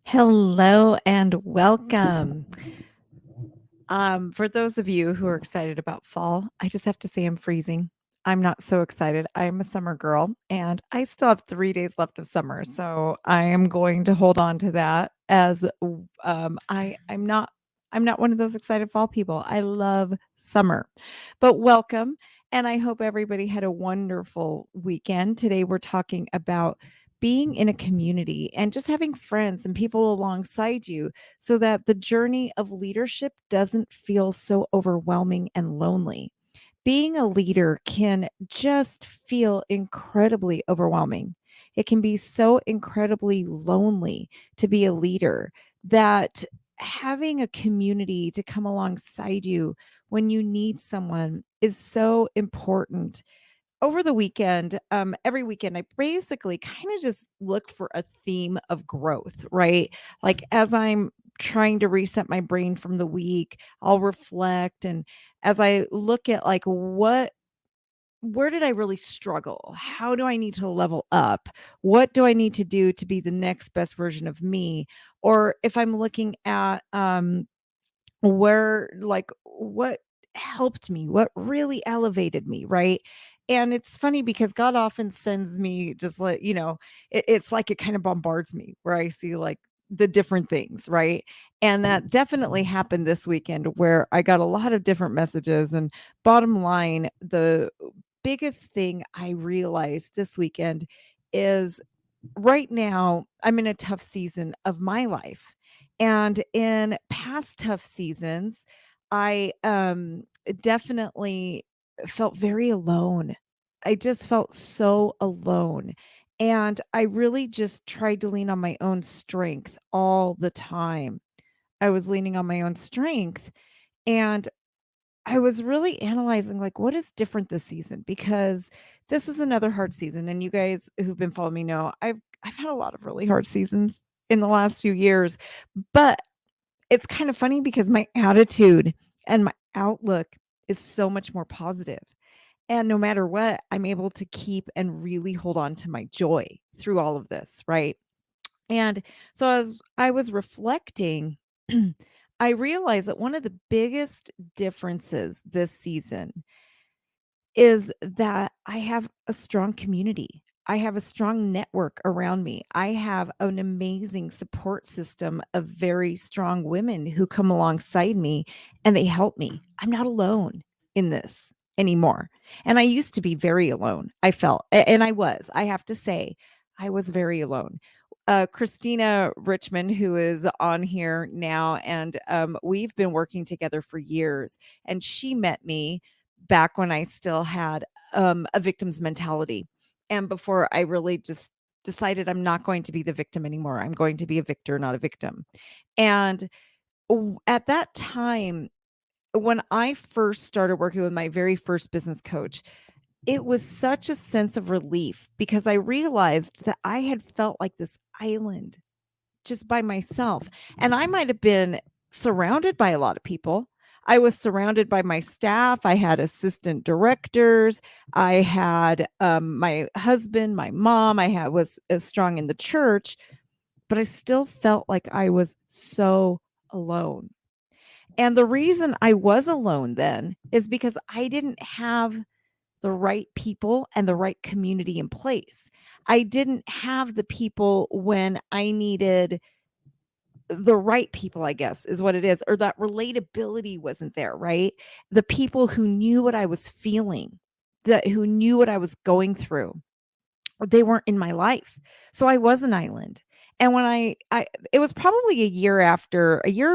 Hello and welcome. For those of you who are excited about fall, I just have to say I'm freezing. I'm not so excited. I'm a summer girl and I still have 3 days left of summer. So I am going to hold on to that as I'm not one of those excited fall people. I love summer. But welcome. And I hope everybody had a wonderful weekend. Today we're talking about being in a community and just having friends and people alongside you so that the journey of leadership doesn't feel so overwhelming and lonely. Being a leader can just feel incredibly overwhelming. It can be so incredibly lonely to be a leader that having a community to come alongside you when you need someone is so important. Over the weekend, every weekend, I basically kind of just look for a theme of growth, right? Like as I'm trying to reset my brain from the week, I'll reflect. And as I look at like where did I really struggle? How do I need to level up? What do I need to do to be the next best version of me? Or if I'm looking at where like what helped me, what really elevated me, right? And it's funny because God often sends me just like, it's like it kind of bombards me where I see like the different things, right? And that definitely happened this weekend where I got a lot of different messages. And bottom line, the biggest thing I realized this weekend is right now I'm in a tough season of my life. And in past tough seasons, I definitely felt very alone. I just felt so alone. And I really just tried to lean on my own strength all the time. I was leaning on my own strength and I was really analyzing like what is different this season because this is another hard season and you guys who've been following me know I've had a lot of really hard seasons in the last few years, but it's kind of funny because my attitude and my outlook is so much more positive. And no matter what, I'm able to keep and really hold on to my joy through all of this, right? And so as I was reflecting, I realized that one of the biggest differences this season is that I have a strong community. I have a strong network around me. I have an amazing support system of very strong women who come alongside me and they help me. I'm not alone in this anymore. And I used to be very alone. I felt, and I was, I have to say, I was very alone. Christina Richmond, who is on here now, and we've been working together for years. And she met me back when I still had a victim's mentality. And before I really just decided I'm not going to be the victim anymore. I'm going to be a victor, not a victim. And at that time, when I first started working with my very first business coach, it was such a sense of relief because I realized that I had felt like this island just by myself. And I might have been surrounded by a lot of people. I was surrounded by my staff. I had assistant directors. I had my husband, my mom. I had was strong in the church, but I still felt like I was so alone. And the reason I was alone then is because I didn't have the right people and the right community in place. I didn't have the people when I needed the right people, I guess, is what it is, or that relatability wasn't there, right? The people who knew what I was feeling, that who knew what I was going through, they weren't in my life. So I was an island. And when I it was probably a year,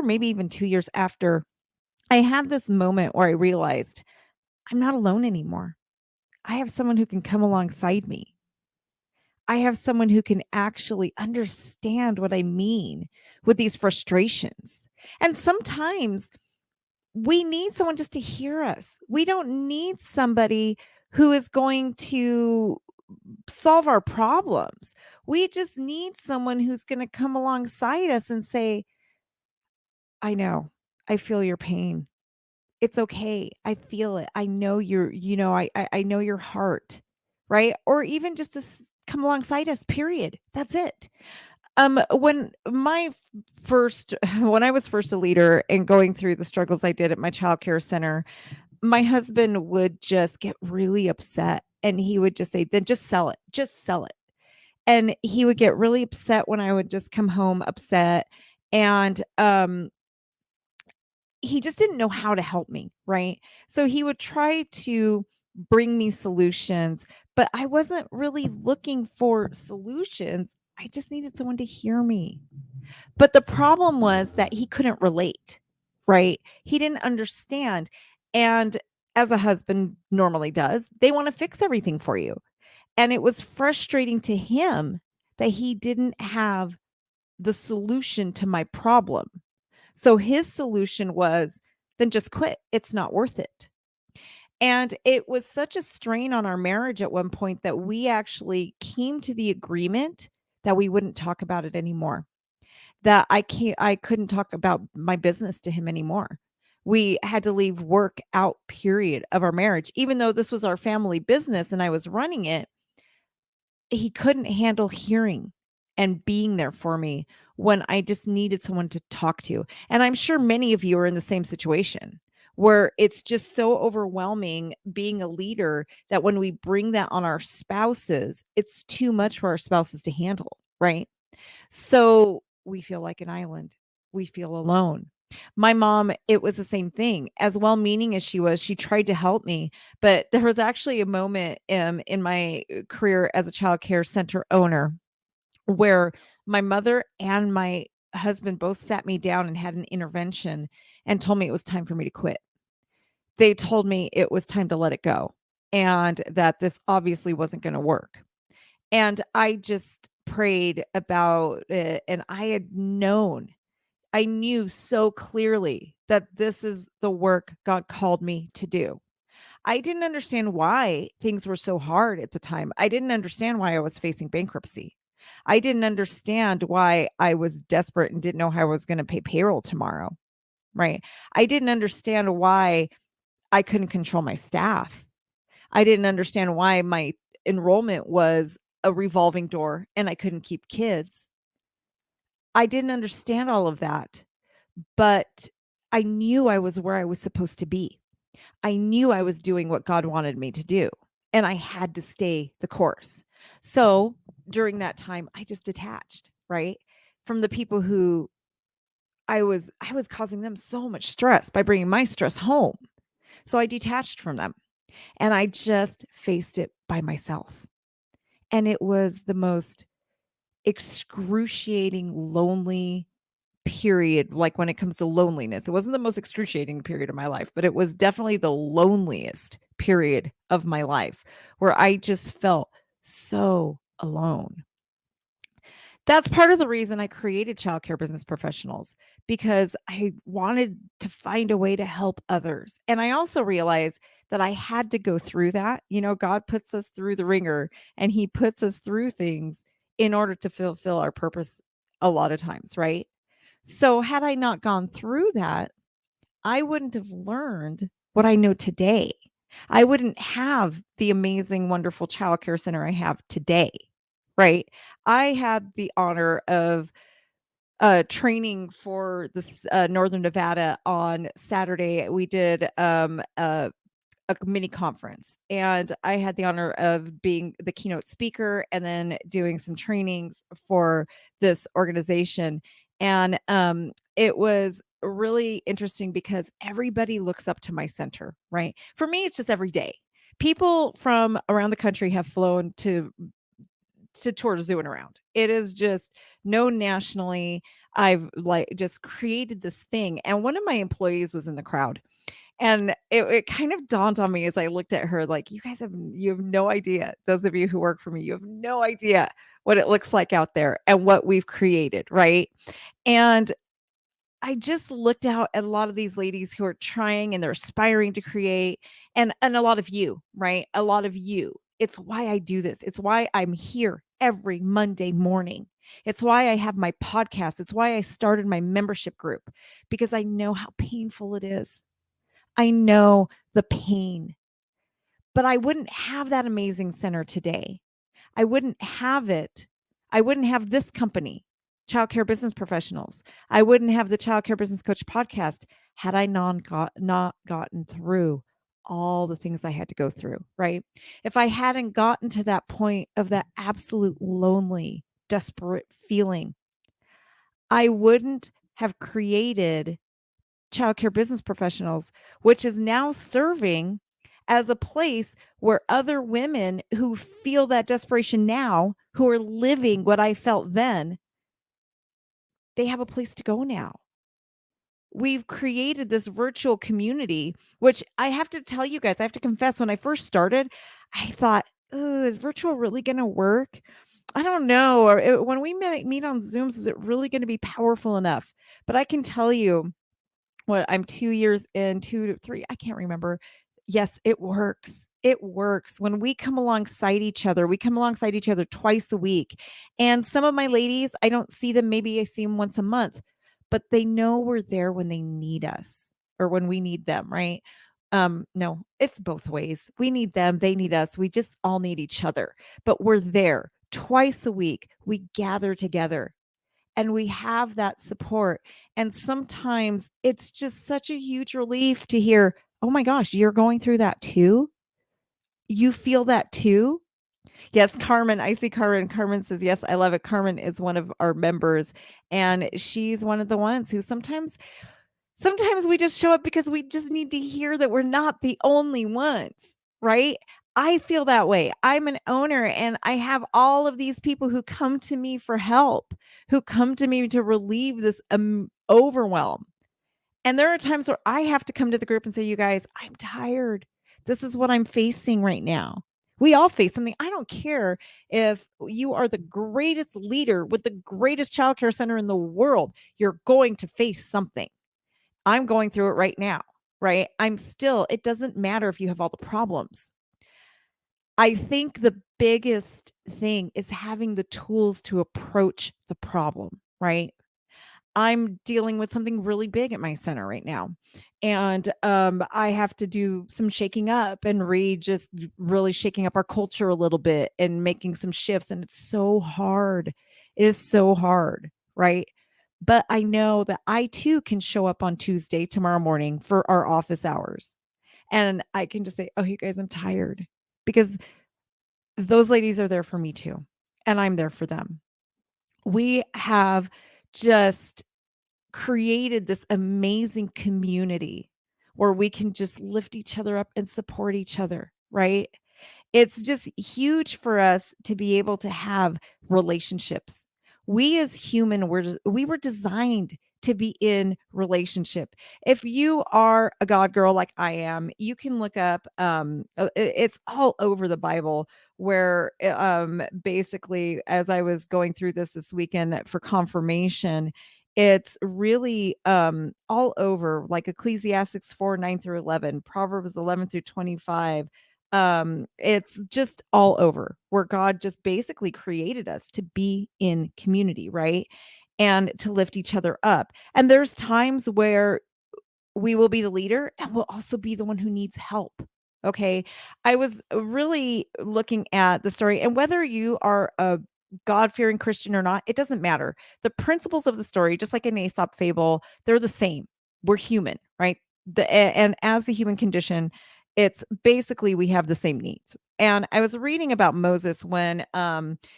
maybe even 2 years after, I had this moment where I realized I'm not alone anymore. I have someone who can come alongside me. I have someone who can actually understand what I mean with these frustrations. And sometimes we need someone just to hear us. We don't need somebody who is going to solve our problems. We just need someone who's going to come alongside us and say, I know, I feel your pain. It's okay. I feel it. I know I know your heart, right? Or even just to come alongside us, period. That's it. When first when I was first a leader and going through the struggles I did at my childcare center, my husband would just get really upset and he would just say, "Then just sell it. Just sell it." And he would get really upset when I would just come home upset and he just didn't know how to help me, right? So he would try to bring me solutions, but I wasn't really looking for solutions. I just needed someone to hear me. But the problem was that he couldn't relate, right? He didn't understand. And as a husband normally does, they want to fix everything for you. And it was frustrating to him that he didn't have the solution to my problem. So his solution was, then just quit. It's not worth it. And it was such a strain on our marriage at one point that we actually came to the agreement that we wouldn't talk about it anymore. That I couldn't talk about my business to him anymore. We had to leave work out period of our marriage. Even though this was our family business and I was running it, he couldn't handle hearing and being there for me when I just needed someone to talk to. And I'm sure many of you are in the same situation where it's just so overwhelming being a leader that when we bring that on our spouses, it's too much for our spouses to handle, right? So we feel like an island. We feel alone. My mom, it was the same thing. As well meaning as she was, she tried to help me. But there was actually a moment in my career as a child care center owner where my mother and my husband both sat me down and had an intervention and told me it was time for me to quit. They told me it was time to let it go and that this obviously wasn't going to work. And I just prayed about it, and I knew so clearly that this is the work God called me to do. I didn't understand why things were so hard at the time. I didn't understand why I was facing bankruptcy. I didn't understand why I was desperate and didn't know how I was going to pay payroll tomorrow, right? I didn't understand why I couldn't control my staff. I didn't understand why my enrollment was a revolving door and I couldn't keep kids. I didn't understand all of that, but I knew I was where I was supposed to be. I knew I was doing what God wanted me to do, and I had to stay the course. So during that time, I just detached, right? From the people who I was causing them so much stress by bringing my stress home. So I detached from them and I just faced it by myself. And it was the most excruciating, lonely period, like when it comes to loneliness. It wasn't the most excruciating period of my life, but it was definitely the loneliest period of my life where I just felt so alone. That's part of the reason I created Childcare Business Professionals because I wanted to find a way to help others. And I also realized that I had to go through that. You know, God puts us through the ringer and He puts us through things in order to fulfill our purpose a lot of times, right? So, had I not gone through that, I wouldn't have learned what I know today. I wouldn't have the amazing, wonderful childcare center I have today, right? I had the honor of training for this Northern Nevada on Saturday. We did a mini conference and I had the honor of being the keynote speaker and then doing some trainings for this organization. And it was really interesting because everybody looks up to my center, right? For me, it's just every day. People from around the country have flown to tour Zoo and around. It is just known nationally. I've like just created this thing. And one of my employees was in the crowd and it kind of dawned on me as I looked at her, like, you have no idea. Those of you who work for me, you have no idea what it looks like out there and what we've created, right? And I just looked out at a lot of these ladies who are trying and they're aspiring to create and a lot of you, right? A lot of you. It's why I do this. It's why I'm here every Monday morning. It's why I have my podcast. It's why I started my membership group because I know how painful it is. I know the pain, but I wouldn't have that amazing center today. I wouldn't have it. I wouldn't have this company. childcare business professionals. I wouldn't have the Childcare Business Coach podcast had I not gotten through all the things I had to go through, right? If I hadn't gotten to that point of that absolute lonely, desperate feeling, I wouldn't have created Childcare Business Professionals, which is now serving as a place where other women who feel that desperation now, who are living what I felt then, they have a place to go now. We've created this virtual community, which I have to tell you guys, I have to confess, when I first started, I thought, oh, is virtual really going to work? I don't know. Or when we meet on Zooms, is it really going to be powerful enough? But I can tell you, what, I'm 2 years in, 2 to 3, I can't remember. Yes, it works. It works. When we come alongside each other, we come alongside each other twice a week. And some of my ladies, I don't see them, maybe I see them once a month, but they know we're there when they need us or when we need them, right? No, it's both ways. We need them, they need us. We just all need each other. But we're there twice a week. We gather together and we have that support. And sometimes it's just such a huge relief to hear, oh my gosh, you're going through that too. You feel that too. Yes, Carmen, I see Carmen. Carmen says, yes, I love it. Carmen is one of our members, and she's one of the ones who sometimes we just show up because we just need to hear that we're not the only ones, right? I feel that way. I'm an owner and I have all of these people who come to me for help, who come to me to relieve this overwhelm. And there are times where I have to come to the group and say, you guys, I'm tired. This is what I'm facing right now. We all face something. I don't care if you are the greatest leader with the greatest childcare center in the world, you're going to face something. I'm going through it right now, right? It doesn't matter if you have all the problems. I think the biggest thing is having the tools to approach the problem, right? I'm dealing with something really big at my center right now. And I have to do some shaking up and just really shaking up our culture a little bit and making some shifts. And it's so hard. It is so hard, right? But I know that I too can show up on Tuesday, tomorrow morning, for our office hours. And I can just say, oh, you guys, I'm tired, because those ladies are there for me too. And I'm there for them. We have just created this amazing community where we can just lift each other up and support each other, right? It's just huge for us to be able to have relationships. We as we were designed to be in relationship. If you are a God girl like I am, you can look up it's all over the Bible, where basically, as I was going through this weekend for confirmation, it's really all over, like Ecclesiastes 4, 9 through 11, Proverbs 11 through 25. It's just all over, where God just basically created us to be in community, right? And to lift each other up. And there's times where we will be the leader and we'll also be the one who needs help. Okay. I was really looking at the story, and whether you are a God fearing Christian or not, it doesn't matter. The principles of the story, just like an Aesop fable, they're the same. We're human, right? And as the human condition, it's basically we have the same needs. And I was reading about Moses when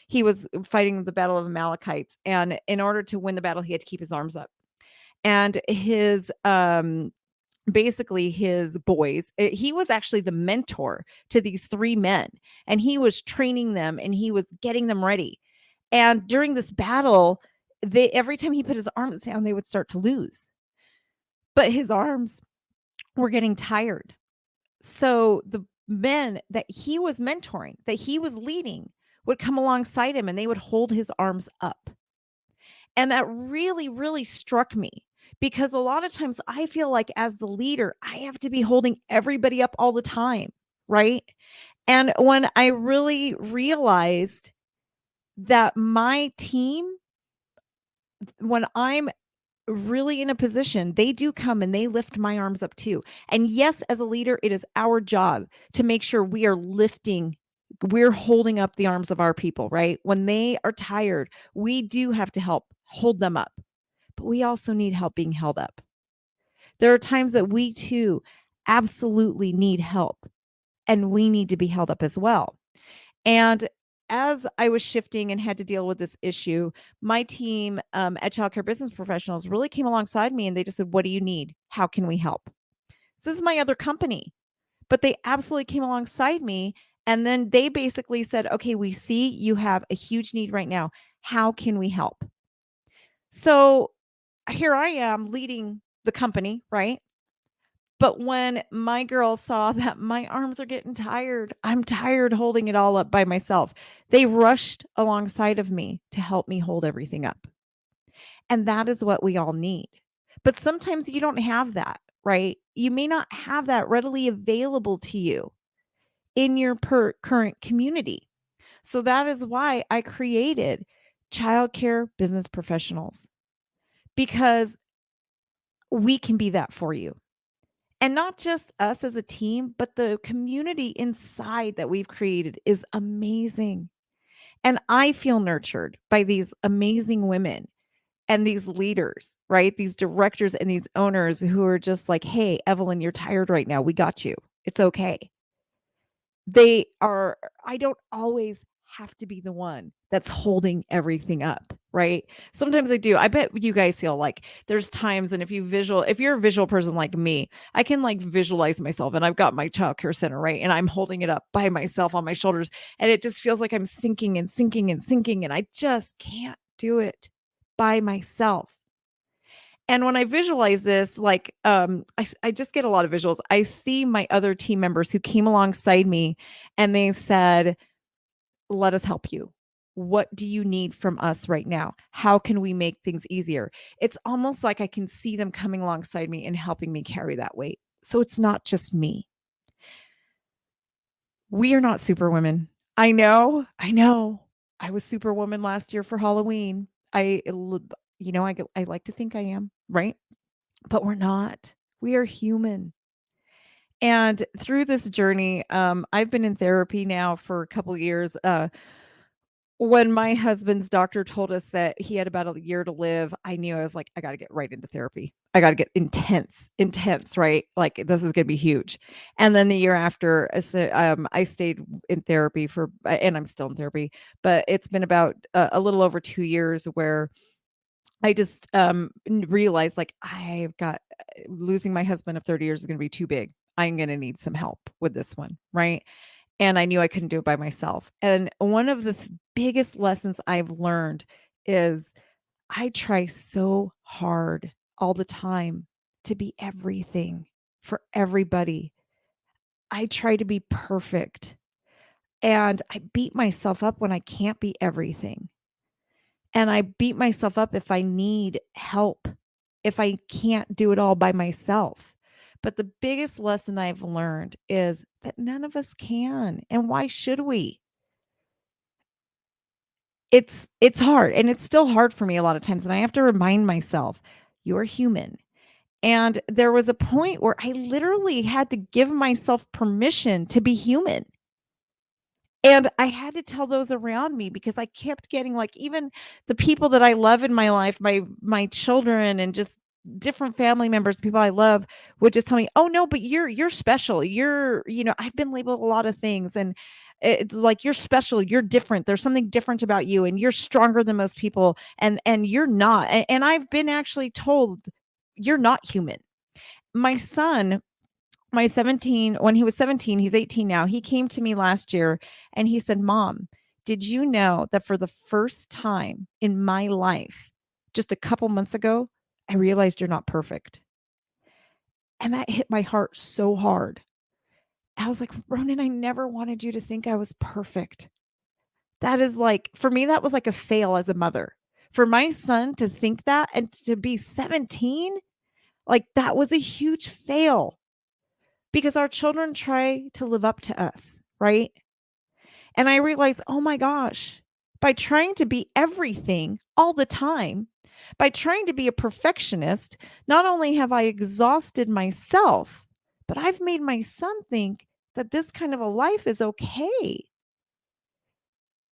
he was fighting the battle of Amalekites, and in order to win the battle, he had to keep his arms up. And his basically his boys, he was actually the mentor to these three men, and he was training them and he was getting them ready. And during this battle, every time he put his arms down, they would start to lose, but his arms were getting tired. So the men that he was mentoring, that he was leading, would come alongside him and they would hold his arms up. And that really, really struck me, because a lot of times I feel like as the leader, I have to be holding everybody up all the time, right? And when I really realized that my team, when I'm really in a position, they do come and they lift my arms up too. And yes, as a leader, it is our job to make sure we're holding up the arms of our people, right? When they are tired, we do have to help hold them up, but we also need help being held up. There are times that we too absolutely need help and we need to be held up as well. And as I was shifting and had to deal with this issue, my team at Childcare Business Professionals really came alongside me and they just said, "What do you need? How can we help?" This is my other company, but they absolutely came alongside me. And then they basically said, "Okay, we see you have a huge need right now. How can we help?" So here I am leading the company, right? But when my girls saw that my arms are getting tired, I'm tired holding it all up by myself. They rushed alongside of me to help me hold everything up. And that is what we all need. But sometimes you don't have that, right? You may not have that readily available to you in your current community. So that is why I created Childcare Business Professionals, because we can be that for you. And not just us as a team, but the community inside that we've created is amazing. And I feel nurtured by these amazing women and these leaders, right? These directors and these owners who are just like, "Hey, Evelyn, you're tired right now. We got you. It's okay." They are I don't always have to be the one that's holding everything up, right? Sometimes I do. I bet you guys feel like there's times, and if you're a visual person like me, I can like visualize myself and I've got my childcare center, right? And I'm holding it up by myself on my shoulders and it just feels like I'm sinking and sinking and sinking and I just can't do it by myself. And when I visualize this, like, I just get a lot of visuals. I see my other team members who came alongside me and they said, "Let us help you. What do you need from us right now? How can we make things easier?" It's almost like I can see them coming alongside me and helping me carry that weight. So it's not just me. We are not superwomen. I know. I know. I was superwoman last year for Halloween. I like to think I am, right? But we're not. We are human. And through this journey, I've been in therapy now for a couple years. When my husband's doctor told us that he had about a year to live, I knew I was like, I got to get right into therapy. I got to get intense, right? Like this is going to be huge. And then the year after, I stayed in therapy and I'm still in therapy, but it's been about a little over 2 years where I just realized like I've got losing my husband of 30 years is going to be too big. I'm going to need some help with this one, right? And I knew I couldn't do it by myself. And one of the biggest lessons I've learned is I try so hard all the time to be everything for everybody. I try to be perfect and I beat myself up when I can't be everything. And I beat myself up if I need help, if I can't do it all by myself. But the biggest lesson I've learned is that none of us can. And why should we? It's hard and it's still hard for me a lot of times. And I have to remind myself, you're human. And there was a point where I literally had to give myself permission to be human. And I had to tell those around me because I kept getting like even the people that I love in my life, my children and just different family members, people I love would just tell me, "Oh no, but you're special. I've been labeled a lot of things and it's like you're special, you're different. There's something different about you and you're stronger than most people and you're not." And I've been actually told you're not human. My son my 17 when he was 17, he's 18 now, he came to me last year and he said, "Mom, did you know that for the first time in my life, just a couple months ago, I realized you're not perfect." And that hit my heart so hard. I was like, "Ronan, I never wanted you to think I was perfect." That is like for me, that was like a fail as a mother. For my son to think that and to be 17, like that was a huge fail because our children try to live up to us, right? And I realized, oh my gosh, by trying to be everything all the time, by trying to be a perfectionist, not only have I exhausted myself, but I've made my son think that this kind of a life is okay.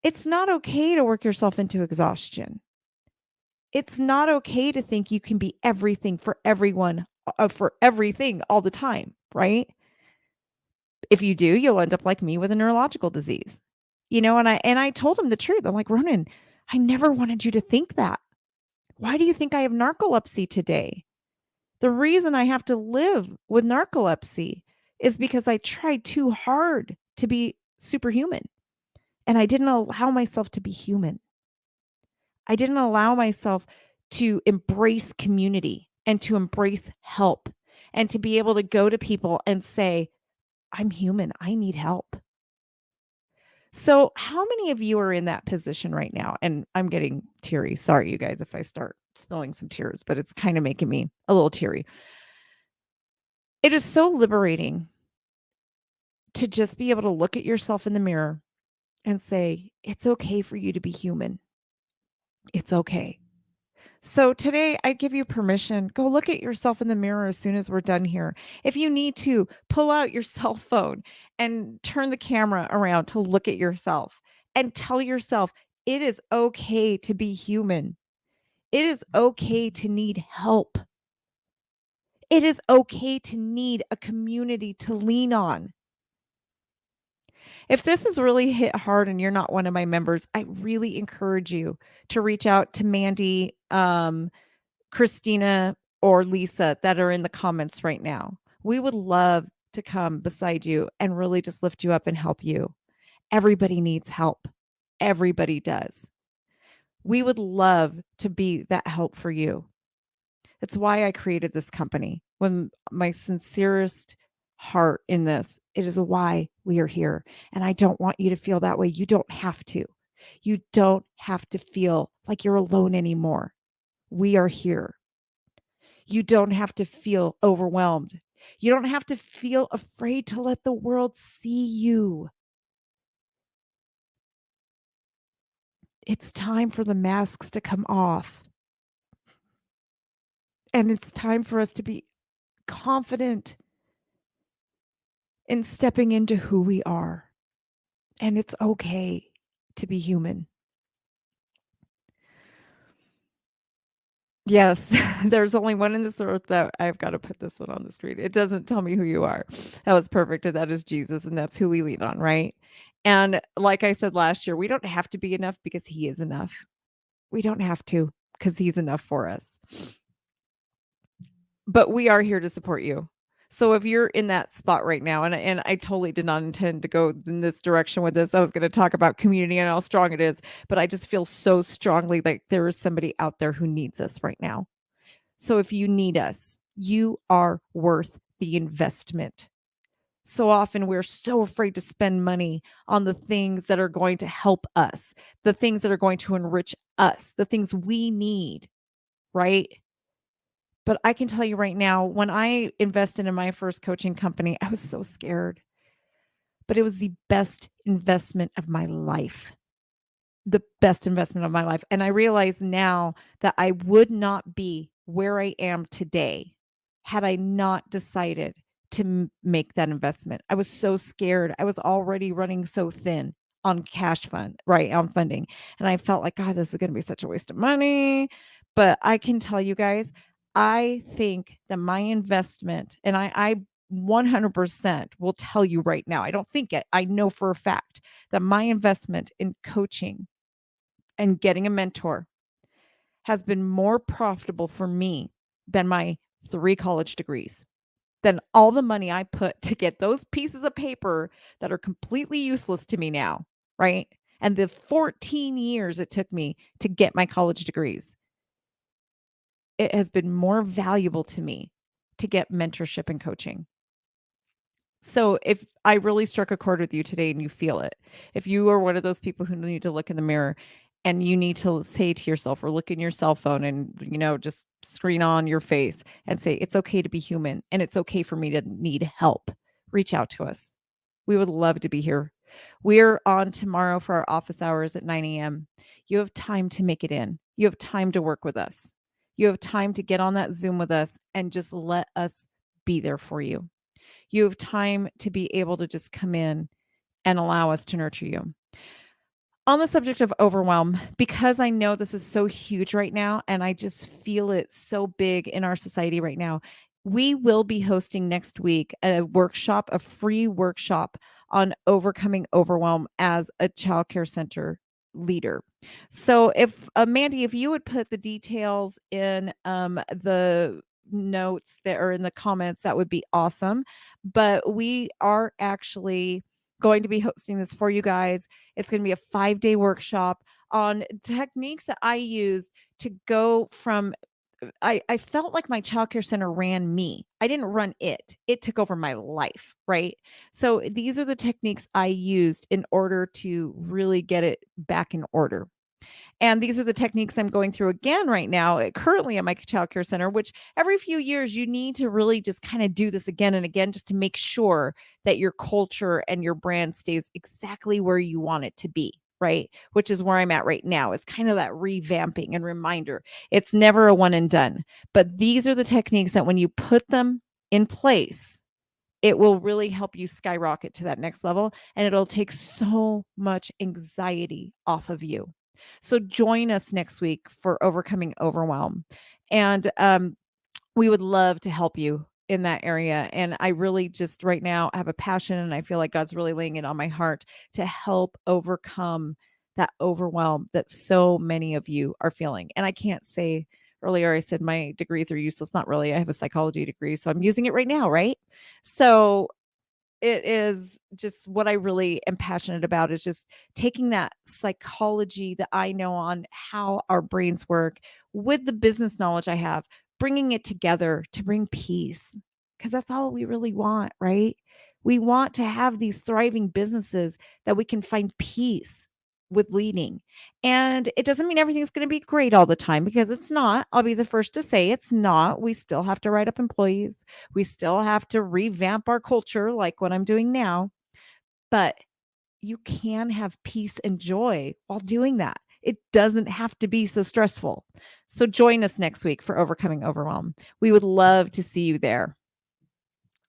It's not okay to work yourself into exhaustion. It's not okay to think you can be everything for everyone, for everything all the time, right? If you do, you'll end up like me with a neurological disease. And I told him the truth. I'm like, "Ronan, I never wanted you to think that. Why do you think I have narcolepsy today? The reason I have to live with narcolepsy is because I tried too hard to be superhuman, and I didn't allow myself to be human. I didn't allow myself to embrace community and to embrace help and to be able to go to people and say, I'm human. I need help." So, how many of you are in that position right now? And I'm getting teary. Sorry, you guys, if I start spilling some tears, but it's kind of making me a little teary. It is so liberating to just be able to look at yourself in the mirror and say, it's okay for you to be human. It's okay. So today I give you permission. Go look at yourself in the mirror as soon as we're done here. If you need to, pull out your cell phone and turn the camera around to look at yourself and tell yourself it is okay to be human. It is okay to need help. It is okay to need a community to lean on. If this has really hit hard and you're not one of my members, I really encourage you to reach out to Mandy, Christina, or Lisa that are in the comments right now. We would love to come beside you and really just lift you up and help you. Everybody needs help. Everybody does. We would love to be that help for you. It's why I created this company. When my sincerest heart in this, it is why we are here. And I don't want you to feel that way. You don't have to. You don't have to feel like you're alone anymore. We are here. You don't have to feel overwhelmed. You don't have to feel afraid to let the world see you. It's time for the masks to come off. And it's time for us to be confident in stepping into who we are. And it's okay to be human. Yes, there's only one in this earth that I've got to put this one on the screen. It doesn't tell me who you are. That was perfect. And that is Jesus. And that's who we lean on, right? And like I said last year, we don't have to be enough because he is enough. We don't have to because he's enough for us. But we are here to support you. So if you're in that spot right now, and I totally did not intend to go in this direction with this. I was going to talk about community and how strong it is, but I just feel so strongly like there is somebody out there who needs us right now. So if you need us, you are worth the investment. So often we're so afraid to spend money on the things that are going to help us, the things that are going to enrich us, the things we need, right? But I can tell you right now, when I invested in my first coaching company, I was so scared, but it was the best investment of my life. The best investment of my life. And I realize now that I would not be where I am today had I not decided to make that investment. I was so scared. I was already running so thin on cash fund, right? On funding. And I felt like, God, this is going to be such a waste of money. But I can tell you guys, I think that my investment, and I 100% will tell you right now, I don't think it, I know for a fact that my investment in coaching and getting a mentor has been more profitable for me than my 3 college degrees, than all the money I put to get those pieces of paper that are completely useless to me now, right? And the 14 years it took me to get my college degrees. It has been more valuable to me to get mentorship and coaching. So if I really struck a chord with you today and you feel it, if you are one of those people who need to look in the mirror and you need to say to yourself or look in your cell phone and, just screen on your face and say, it's okay to be human and it's okay for me to need help, reach out to us. We would love to be here. We're on tomorrow for our office hours at 9 a.m. You have time to make it in. You have time to work with us. You have time to get on that Zoom with us and just let us be there for you. You have time to be able to just come in and allow us to nurture you. On the subject of overwhelm, because I know this is so huge right now and I just feel it so big in our society right now, we will be hosting next week a workshop, a free workshop on overcoming overwhelm as a childcare center leader. So, if Mandy, if you would put the details in the notes that are in the comments, that would be awesome. But we are actually going to be hosting this for you guys. It's going to be a 5-day workshop on techniques that I used to go from I felt like my childcare center ran me. I didn't run it. It took over my life, right? So these are the techniques I used in order to really get it back in order. And these are the techniques I'm going through again right now, currently at my childcare center, which every few years you need to really just kind of do this again and again just to make sure that your culture and your brand stays exactly where you want it to be. Right. Which is where I'm at right now. It's kind of that revamping and reminder. It's never a one and done. But these are the techniques that when you put them in place, it will really help you skyrocket to that next level and it'll take so much anxiety off of you. So join us next week for overcoming overwhelm. And we would love to help you in that area. And I really just right now have a passion and I feel like God's really laying it on my heart to help overcome that overwhelm that so many of you are feeling. And I can't say earlier, I said my degrees are useless. Not really. I have a psychology degree, so I'm using it right now, right? So it is just what I really am passionate about is just taking that psychology that I know on how our brains work with the business knowledge I have, bringing it together to bring peace. Because that's all we really want, right? We want to have these thriving businesses that we can find peace with leading. And it doesn't mean everything's going to be great all the time because it's not. I'll be the first to say it's not. We still have to write up employees. We still have to revamp our culture like what I'm doing now, but you can have peace and joy while doing that. It doesn't have to be so stressful. So join us next week for Overcoming Overwhelm. We would love to see you there.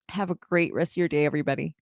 Have a great rest of your day, everybody.